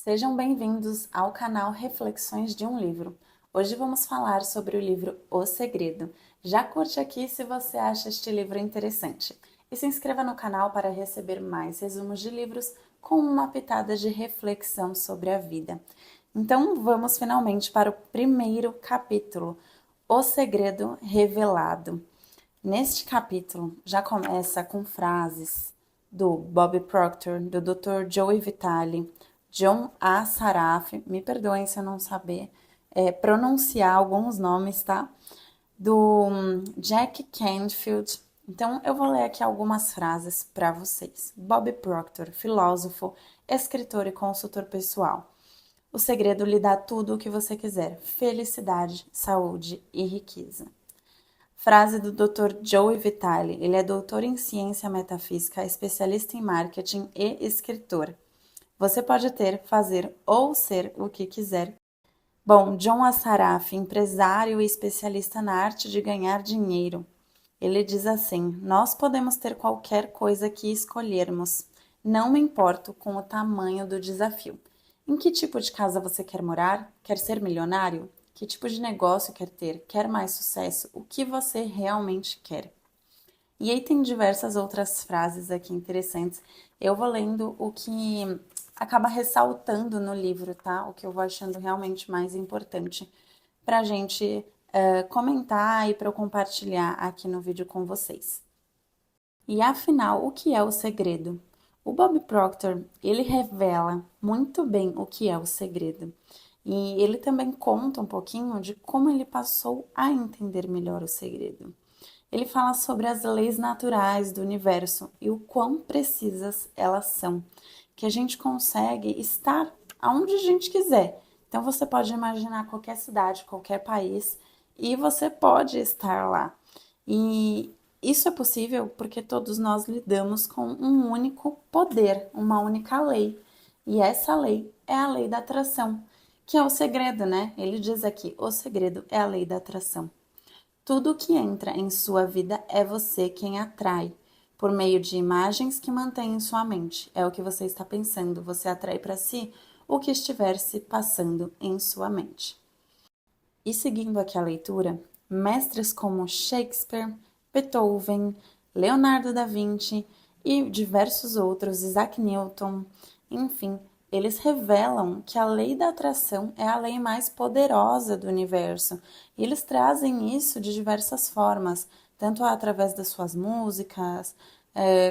Sejam bem-vindos ao canal Reflexões de um Livro. Hoje vamos falar sobre o livro O Segredo. Já curte aqui se você acha este livro interessante. E se inscreva no canal para receber mais resumos de livros com uma pitada de reflexão sobre a vida. Então vamos finalmente para o primeiro capítulo, O Segredo Revelado. Neste capítulo já começa com frases do Bob Proctor, do Dr. Joey Vitale, John A. Saraf, me perdoem se eu não saber pronunciar alguns nomes, tá? Do Jack Canfield. Então, eu vou ler aqui algumas frases para vocês. Bob Proctor, filósofo, escritor e consultor pessoal. O segredo lhe dá tudo o que você quiser: felicidade, saúde e riqueza. Frase do Dr. Joey Vitale. Ele é doutor em ciência metafísica, especialista em marketing e escritor. Você pode ter, fazer ou ser o que quiser. Bom, John Assaraf, empresário e especialista na arte de ganhar dinheiro. Ele diz assim: nós podemos ter qualquer coisa que escolhermos. Não me importo com o tamanho do desafio. Em que tipo de casa você quer morar? Quer ser milionário? Que tipo de negócio quer ter? Quer mais sucesso? O que você realmente quer? E aí tem diversas outras frases aqui interessantes. Eu vou lendo o que acaba ressaltando no livro, tá? O que eu vou achando realmente mais importante para a gente comentar e para eu compartilhar aqui no vídeo com vocês. E afinal, o que é o segredo? O Bob Proctor, ele revela muito bem o que é o segredo. E ele também conta um pouquinho de como ele passou a entender melhor o segredo. Ele fala sobre as leis naturais do universo e o quão precisas elas são, que a gente consegue estar aonde a gente quiser. Então você pode imaginar qualquer cidade, qualquer país e você pode estar lá. E isso é possível porque todos nós lidamos com um único poder, uma única lei. E essa lei é a lei da atração, que é o segredo, né? Ele diz aqui: o segredo é a lei da atração. Tudo que entra em sua vida é você quem atrai, por meio de imagens que mantém em sua mente. É o que você está pensando, você atrai para si o que estiver se passando em sua mente. E seguindo aqui a leitura, mestres como Shakespeare, Beethoven, Leonardo da Vinci e diversos outros, Isaac Newton, enfim, eles revelam que a lei da atração é a lei mais poderosa do universo. E eles trazem isso de diversas formas, tanto através das suas músicas,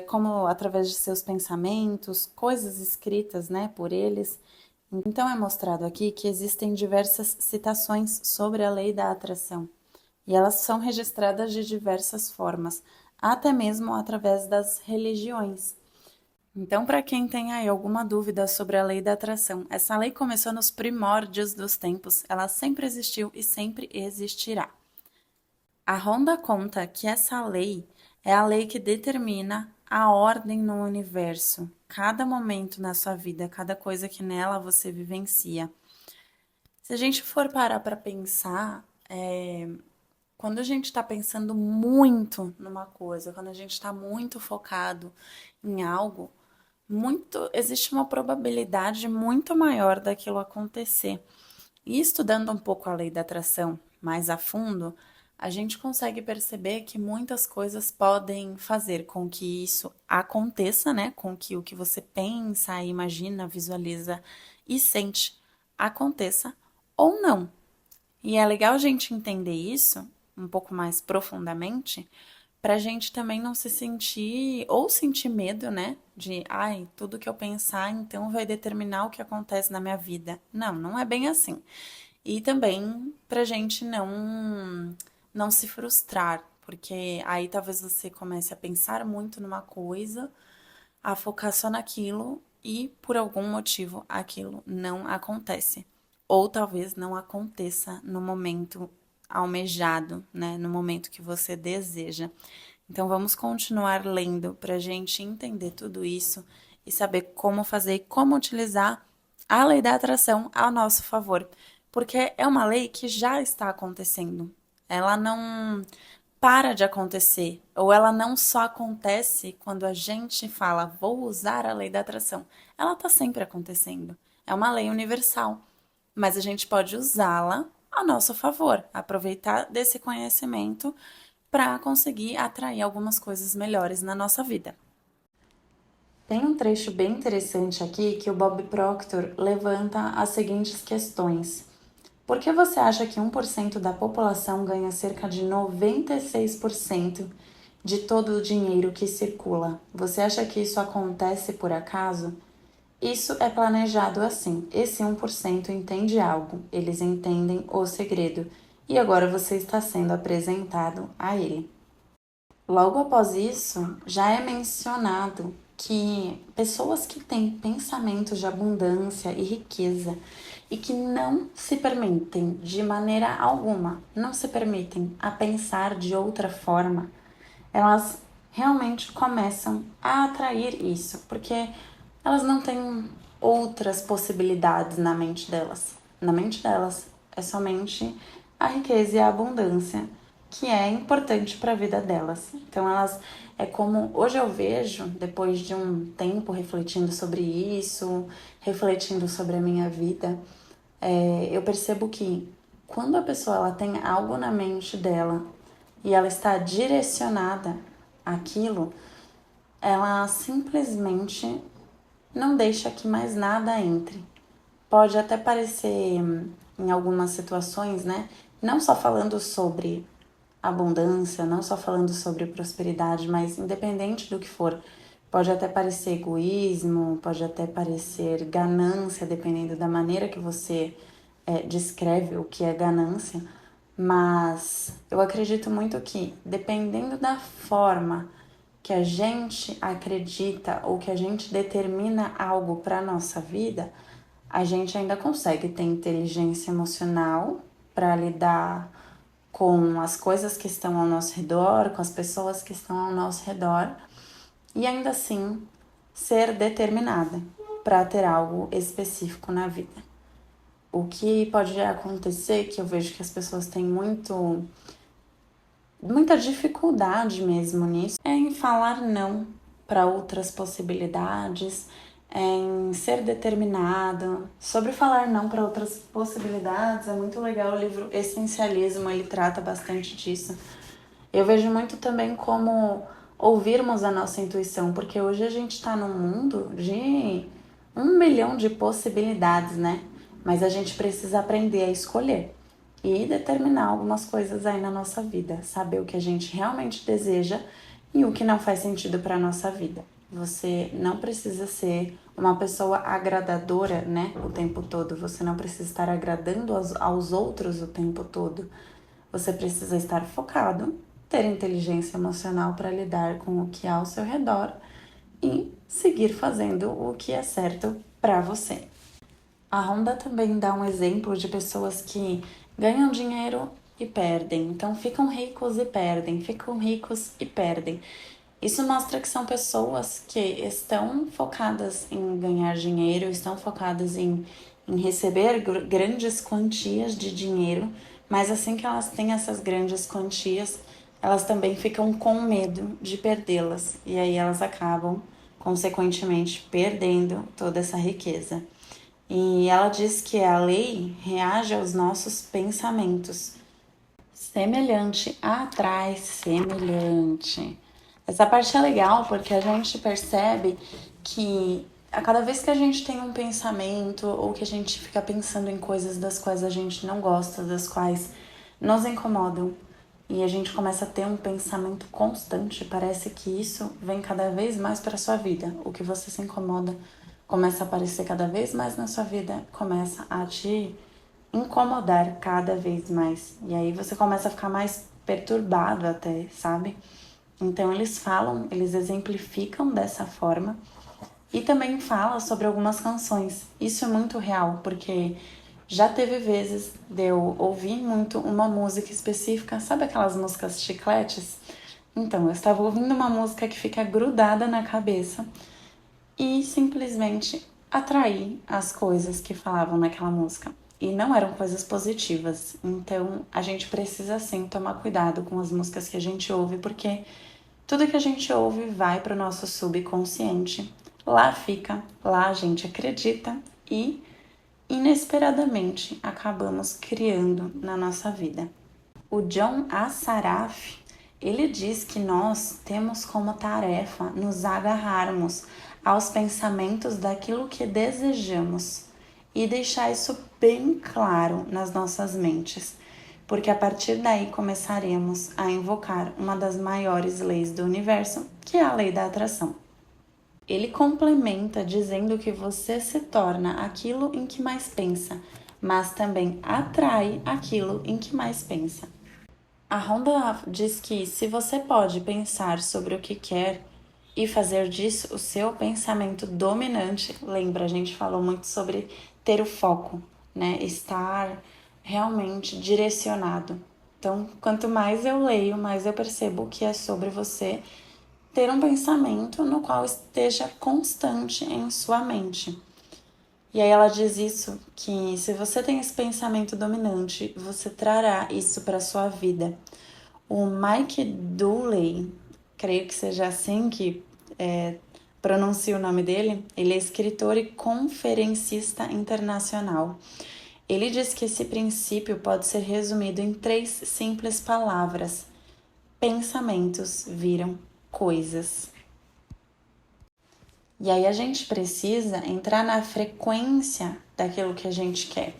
como através de seus pensamentos, coisas escritas, né, por eles. Então é mostrado aqui que existem diversas citações sobre a lei da atração, e elas são registradas de diversas formas, até mesmo através das religiões. Então, para quem tem aí alguma dúvida sobre a lei da atração, essa lei começou nos primórdios dos tempos, ela sempre existiu e sempre existirá. A Honda conta que essa lei é a lei que determina a ordem no universo, cada momento na sua vida, cada coisa que nela você vivencia. Se a gente for parar para pensar, quando a gente está pensando muito numa coisa, quando a gente está muito focado em algo, existe uma probabilidade muito maior daquilo acontecer. E estudando um pouco a lei da atração mais a fundo, a gente consegue perceber que muitas coisas podem fazer com que isso aconteça, né? Com que o que você pensa, imagina, visualiza e sente aconteça ou não. E é legal a gente entender isso um pouco mais profundamente, para a gente também não se sentir, ou sentir medo, né? De, ai, tudo que eu pensar então vai determinar o que acontece na minha vida. Não, não é bem assim. E também para a gente não se frustrar, porque aí talvez você comece a pensar muito numa coisa, a focar só naquilo e por algum motivo aquilo não acontece. Ou talvez não aconteça no momento almejado, né? No momento que você deseja. Então vamos continuar lendo para a gente entender tudo isso e saber como fazer e como utilizar a lei da atração ao nosso favor. Porque é uma lei que já está acontecendo. Ela não para de acontecer, ou ela não só acontece quando a gente fala, vou usar a lei da atração. Ela está sempre acontecendo. é uma lei universal, mas a gente pode usá-la a nosso favor, aproveitar desse conhecimento para conseguir atrair algumas coisas melhores na nossa vida. Tem um trecho bem interessante aqui que o Bob Proctor levanta as seguintes questões. Por que você acha que 1% da população ganha cerca de 96% de todo o dinheiro que circula? Você acha que isso acontece por acaso? Isso é planejado assim. Esse 1% entende algo, eles entendem o segredo, e agora você está sendo apresentado a ele. Logo após isso, já é mencionado que pessoas que têm pensamentos de abundância e riqueza e que não se permitem de maneira alguma, não se permitem a pensar de outra forma, elas realmente começam a atrair isso, porque elas não têm outras possibilidades na mente delas. Na mente delas é somente a riqueza e a abundância que é importante para a vida delas. Então elas é como hoje eu vejo, depois de um tempo refletindo sobre isso, refletindo sobre a minha vida, eu percebo que quando a pessoa ela tem algo na mente dela e ela está direcionada àquilo, ela simplesmente não deixa que mais nada entre. Pode até parecer, em algumas situações, né? Não só falando sobre abundância, não só falando sobre prosperidade, mas independente do que for, pode até parecer egoísmo, pode até parecer ganância, dependendo da maneira que você descreve o que é ganância, mas eu acredito muito que, dependendo da forma que a gente acredita ou que a gente determina algo para a nossa vida, a gente ainda consegue ter inteligência emocional para lidar com as coisas que estão ao nosso redor, com as pessoas que estão ao nosso redor e ainda assim ser determinada para ter algo específico na vida. O que pode acontecer, que eu vejo que as pessoas têm muita dificuldade mesmo nisso, é em falar não para outras possibilidades, em ser determinado. Sobre falar não para outras possibilidades, é muito legal o livro Essencialismo, ele trata bastante disso. Eu vejo muito também como ouvirmos a nossa intuição, porque hoje a gente está num mundo de 1 milhão de possibilidades, né? Mas a gente precisa aprender a escolher e determinar algumas coisas aí na nossa vida, saber o que a gente realmente deseja e o que não faz sentido para a nossa vida. Você não precisa ser uma pessoa agradadora, né, o tempo todo. Você não precisa estar agradando aos outros o tempo todo. Você precisa estar focado, ter inteligência emocional para lidar com o que há ao seu redor e seguir fazendo o que é certo para você. A Honda também dá um exemplo de pessoas que ganham dinheiro e perdem. Então ficam ricos e perdem, ficam ricos e perdem. Isso mostra que são pessoas que estão focadas em ganhar dinheiro, estão focadas em receber grandes quantias de dinheiro, mas assim que elas têm essas grandes quantias, elas também ficam com medo de perdê-las e aí elas acabam, consequentemente, perdendo toda essa riqueza. E ela diz que a lei reage aos nossos pensamentos. Semelhante atrai semelhante. Essa parte é legal porque a gente percebe que a cada vez que a gente tem um pensamento ou que a gente fica pensando em coisas das quais a gente não gosta, das quais nos incomodam, e a gente começa a ter um pensamento constante, parece que isso vem cada vez mais para sua vida. O que você se incomoda começa a aparecer cada vez mais na sua vida, começa a te incomodar cada vez mais. E aí você começa a ficar mais perturbado até, sabe? Então eles falam, eles exemplificam dessa forma e também fala sobre algumas canções. Isso é muito real, porque já teve vezes de eu ouvir muito uma música específica, sabe aquelas músicas chicletes? Então, eu estava ouvindo uma música que fica grudada na cabeça e simplesmente atrair as coisas que falavam naquela música. E não eram coisas positivas. Então a gente precisa sim tomar cuidado com as músicas que a gente ouve, porque tudo que a gente ouve vai para o nosso subconsciente. Lá fica, lá a gente acredita e inesperadamente acabamos criando na nossa vida. O John Assaraf, ele diz que nós temos como tarefa nos agarrarmos aos pensamentos daquilo que desejamos e deixar isso bem claro nas nossas mentes, porque a partir daí começaremos a invocar uma das maiores leis do universo, que é a lei da atração. Ele complementa dizendo que você se torna aquilo em que mais pensa, mas também atrai aquilo em que mais pensa. A Rhonda diz que se você pode pensar sobre o que quer e fazer disso o seu pensamento dominante, lembra, a gente falou muito sobre ter o foco, né? Estar realmente direcionado. Então, quanto mais eu leio, mais eu percebo que é sobre você ter um pensamento no qual esteja constante em sua mente. E aí ela diz isso, que se você tem esse pensamento dominante, você trará isso para sua vida. O Mike Dooley, creio que seja assim que pronuncia o nome dele, ele é escritor e conferencista internacional. Ele diz que esse princípio pode ser resumido em 3 simples palavras: pensamentos viram coisas. E aí a gente precisa entrar na frequência daquilo que a gente quer.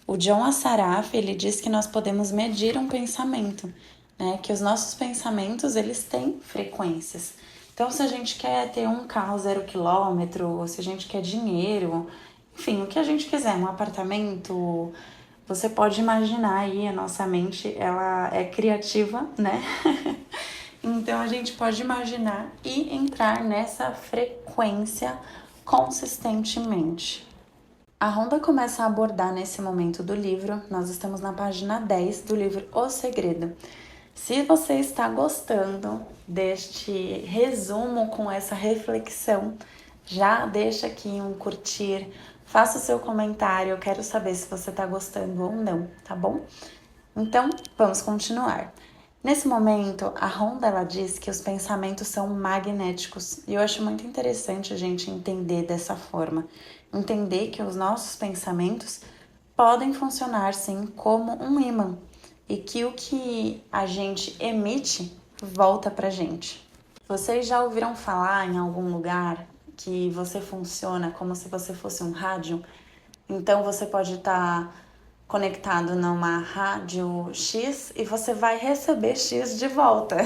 O John Assaraf, ele diz que nós podemos medir um pensamento, né? Que os nossos pensamentos, eles têm frequências. Então, se a gente quer ter um carro 0 quilômetro, ou se a gente quer dinheiro, enfim, o que a gente quiser, um apartamento, você pode imaginar aí, a nossa mente, ela é criativa, né? Então, a gente pode imaginar e entrar nessa frequência consistentemente. A Rhonda começa a abordar nesse momento do livro, nós estamos na página 10 do livro O Segredo. Se você está gostando deste resumo com essa reflexão, já deixa aqui um curtir, faça o seu comentário, eu quero saber se você está gostando ou não, tá bom? Então, vamos continuar. Nesse momento, a Rhonda ela diz que os pensamentos são magnéticos e eu acho muito interessante a gente entender dessa forma. Entender que os nossos pensamentos podem funcionar sim como um ímã e que o que a gente emite volta pra gente. Vocês já ouviram falar em algum lugar que você funciona como se você fosse um rádio? Então você pode estar conectado numa rádio X e você vai receber X de volta.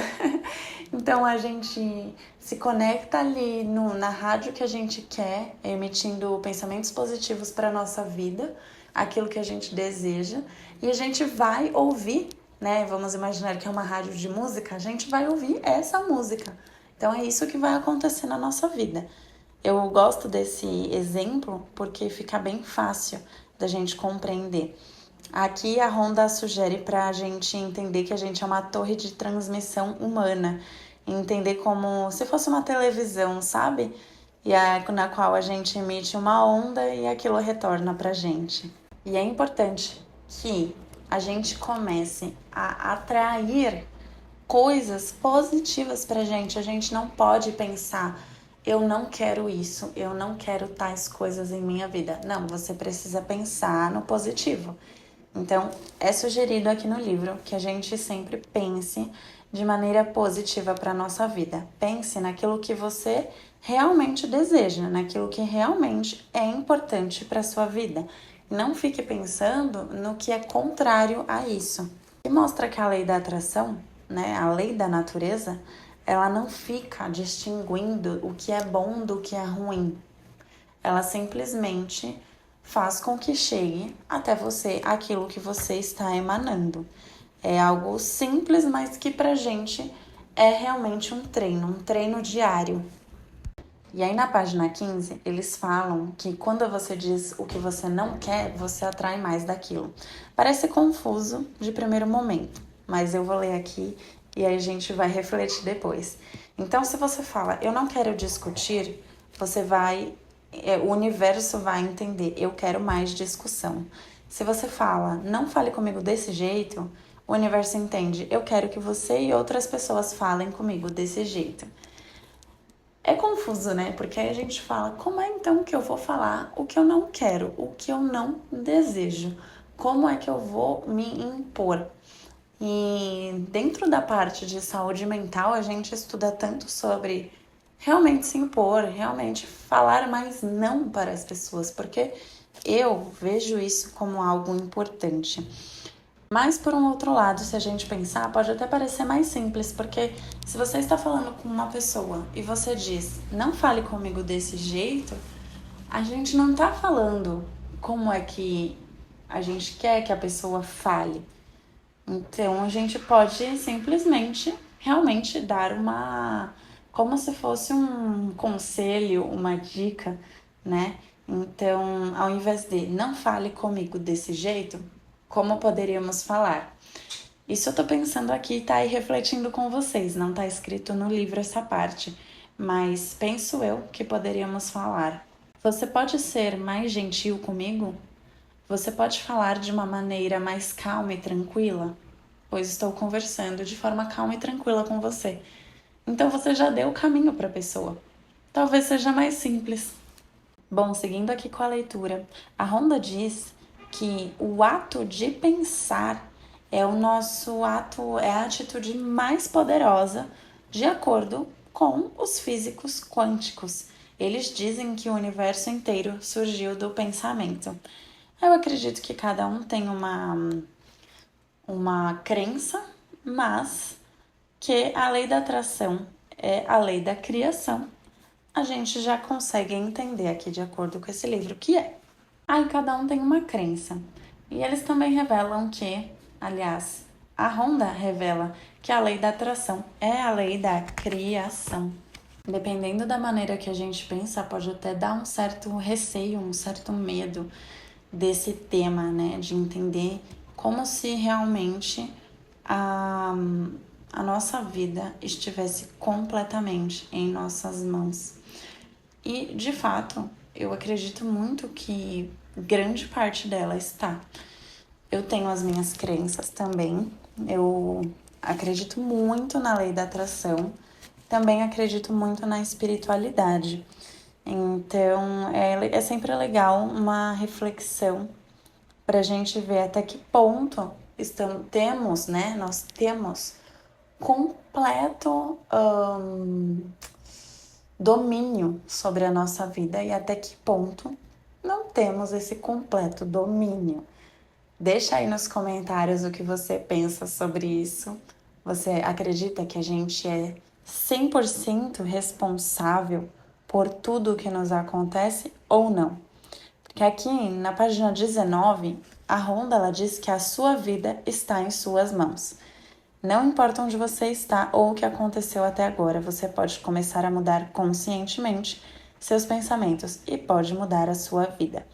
Então a gente se conecta ali na rádio que a gente quer, emitindo pensamentos positivos para a nossa vida, aquilo que a gente deseja, e a gente vai ouvir, né? Vamos imaginar que é uma rádio de música, a gente vai ouvir essa música. Então é isso que vai acontecer na nossa vida. Eu gosto desse exemplo porque fica bem fácil da gente compreender. Aqui a Rhonda sugere para a gente entender que a gente é uma torre de transmissão humana, entender como se fosse uma televisão, sabe? Na qual a gente emite uma onda e aquilo retorna para a gente. E é importante que a gente comece a atrair coisas positivas para a gente não pode pensar: eu não quero isso, eu não quero tais coisas em minha vida. Não, você precisa pensar no positivo. Então, é sugerido aqui no livro que a gente sempre pense de maneira positiva para a nossa vida. Pense naquilo que você realmente deseja, naquilo que realmente é importante para a sua vida. Não fique pensando no que é contrário a isso. E mostra que a lei da atração, né, a lei da natureza, ela não fica distinguindo o que é bom do que é ruim. Ela simplesmente faz com que chegue até você aquilo que você está emanando. É algo simples, mas que pra gente é realmente um treino diário. E aí na página 15, eles falam que quando você diz o que você não quer, você atrai mais daquilo. Parece confuso de primeiro momento, mas eu vou ler aqui e aí a gente vai refletir depois. Então, se você fala, eu não quero discutir, o universo vai entender, eu quero mais discussão. Se você fala, não fale comigo desse jeito, o universo entende, eu quero que você e outras pessoas falem comigo desse jeito. É confuso, né? Porque aí a gente fala, como é então que eu vou falar o que eu não quero, o que eu não desejo? Como é que eu vou me impor? E dentro da parte de saúde mental, a gente estuda tanto sobre realmente se impor, realmente falar mais não para as pessoas, porque eu vejo isso como algo importante. Mas por um outro lado, se a gente pensar, pode até parecer mais simples, porque se você está falando com uma pessoa e você diz, não fale comigo desse jeito, a gente não está falando como é que a gente quer que a pessoa fale. Então a gente pode simplesmente realmente dar como se fosse um conselho, uma dica, né? Então, ao invés de não fale comigo desse jeito, como poderíamos falar? Isso eu tô pensando aqui, tá aí refletindo com vocês, não tá escrito no livro essa parte, mas penso eu que poderíamos falar. Você pode ser mais gentil comigo? Você pode falar de uma maneira mais calma e tranquila? Pois estou conversando de forma calma e tranquila com você. Então você já deu o caminho para a pessoa. Talvez seja mais simples. Bom, seguindo aqui com a leitura, a Rhonda diz que o ato de pensar é o nosso ato, é a atitude mais poderosa de acordo com os físicos quânticos. Eles dizem que o universo inteiro surgiu do pensamento. Eu acredito que cada um tem uma crença, mas que a lei da atração é a lei da criação. A gente já consegue entender aqui de acordo com esse livro que é. Aí cada um tem uma crença. E eles também revelam que, aliás, a Rhonda revela que a lei da atração é a lei da criação. Dependendo da maneira que a gente pensa, pode até dar um certo receio, um certo medo desse tema, né? De entender como se realmente a nossa vida estivesse completamente em nossas mãos. E, de fato, eu acredito muito que grande parte dela está. Eu tenho as minhas crenças também. Eu acredito muito na lei da atração. Também acredito muito na espiritualidade. Então, é sempre legal uma reflexão para a gente ver até que ponto nós temos completo domínio sobre a nossa vida e até que ponto não temos esse completo domínio. Deixa aí nos comentários o que você pensa sobre isso. Você acredita que a gente é 100% responsável por tudo o que nos acontece ou não? Porque aqui na página 19, a Rhonda ela diz que a sua vida está em suas mãos. Não importa onde você está ou o que aconteceu até agora, você pode começar a mudar conscientemente seus pensamentos e pode mudar a sua vida.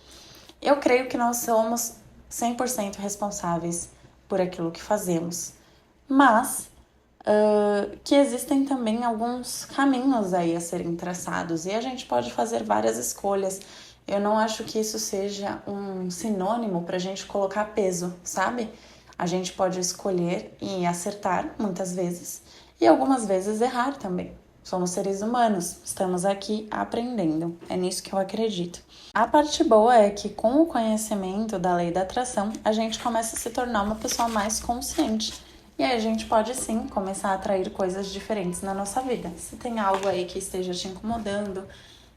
Eu creio que nós somos 100% responsáveis por aquilo que fazemos, mas que existem também alguns caminhos aí a serem traçados e a gente pode fazer várias escolhas. Eu não acho que isso seja um sinônimo para a gente colocar peso, sabe? A gente pode escolher e acertar muitas vezes e algumas vezes errar também. Somos seres humanos, estamos aqui aprendendo, é nisso que eu acredito. A parte boa é que com o conhecimento da lei da atração, a gente começa a se tornar uma pessoa mais consciente. E aí a gente pode sim começar a atrair coisas diferentes na nossa vida. Se tem algo aí que esteja te incomodando,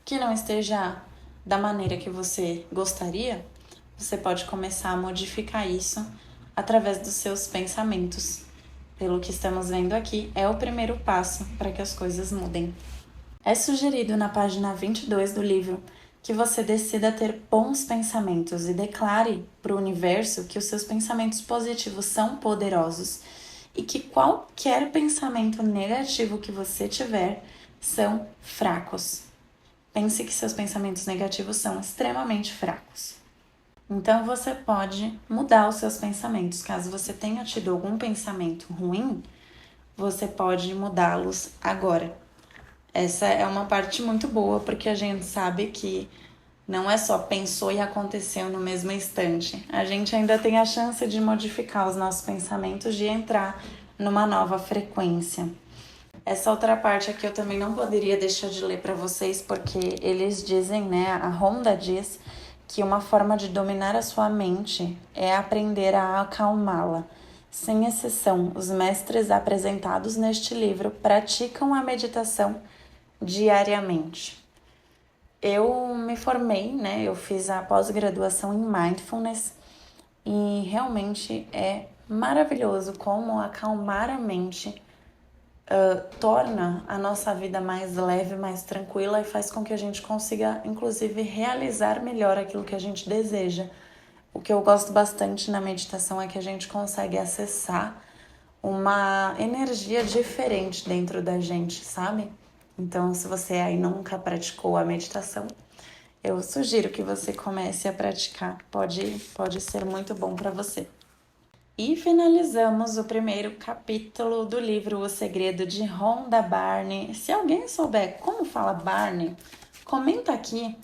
que não esteja da maneira que você gostaria, você pode começar a modificar isso através dos seus pensamentos. Pelo que estamos vendo aqui, é o primeiro passo para que as coisas mudem. É sugerido na página 22 do livro que você decida ter bons pensamentos e declare para o universo que os seus pensamentos positivos são poderosos e que qualquer pensamento negativo que você tiver são fracos. Pense que seus pensamentos negativos são extremamente fracos. Então você pode mudar os seus pensamentos. Caso você tenha tido algum pensamento ruim, você pode mudá-los agora. Essa é uma parte muito boa, porque a gente sabe que não é só pensou e aconteceu no mesmo instante. A gente ainda tem a chance de modificar os nossos pensamentos, de entrar numa nova frequência. Essa outra parte aqui eu também não poderia deixar de ler para vocês, porque eles dizem, né, a Honda diz que uma forma de dominar a sua mente é aprender a acalmá-la. Sem exceção, os mestres apresentados neste livro praticam a meditação diariamente. Eu me formei, né? Eu fiz a pós-graduação em Mindfulness e realmente é maravilhoso como acalmar a mente torna a nossa vida mais leve, mais tranquila e faz com que a gente consiga, inclusive, realizar melhor aquilo que a gente deseja. O que eu gosto bastante na meditação é que a gente consegue acessar uma energia diferente dentro da gente, sabe? Então, se você aí nunca praticou a meditação, eu sugiro que você comece a praticar. Pode ser muito bom para você. E finalizamos o primeiro capítulo do livro O Segredo de Rhonda Byrne. Se alguém souber como fala Byrne, comenta aqui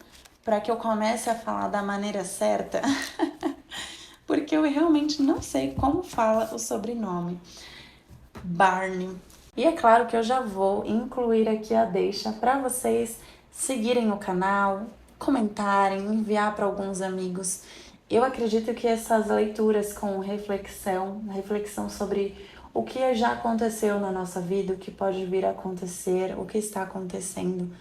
para que eu comece a falar da maneira certa, porque eu realmente não sei como fala o sobrenome. Byrne. E é claro que eu já vou incluir aqui a deixa para vocês seguirem o canal, comentarem, enviar para alguns amigos. Eu acredito que essas leituras com reflexão sobre o que já aconteceu na nossa vida, o que pode vir a acontecer, o que está acontecendo,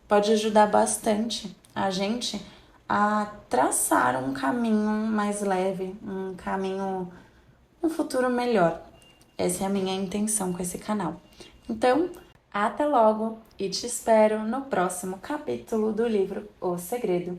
pode ajudar bastante a gente a traçar um caminho mais leve, um futuro melhor. Essa é a minha intenção com esse canal. Então, até logo e te espero no próximo capítulo do livro O Segredo.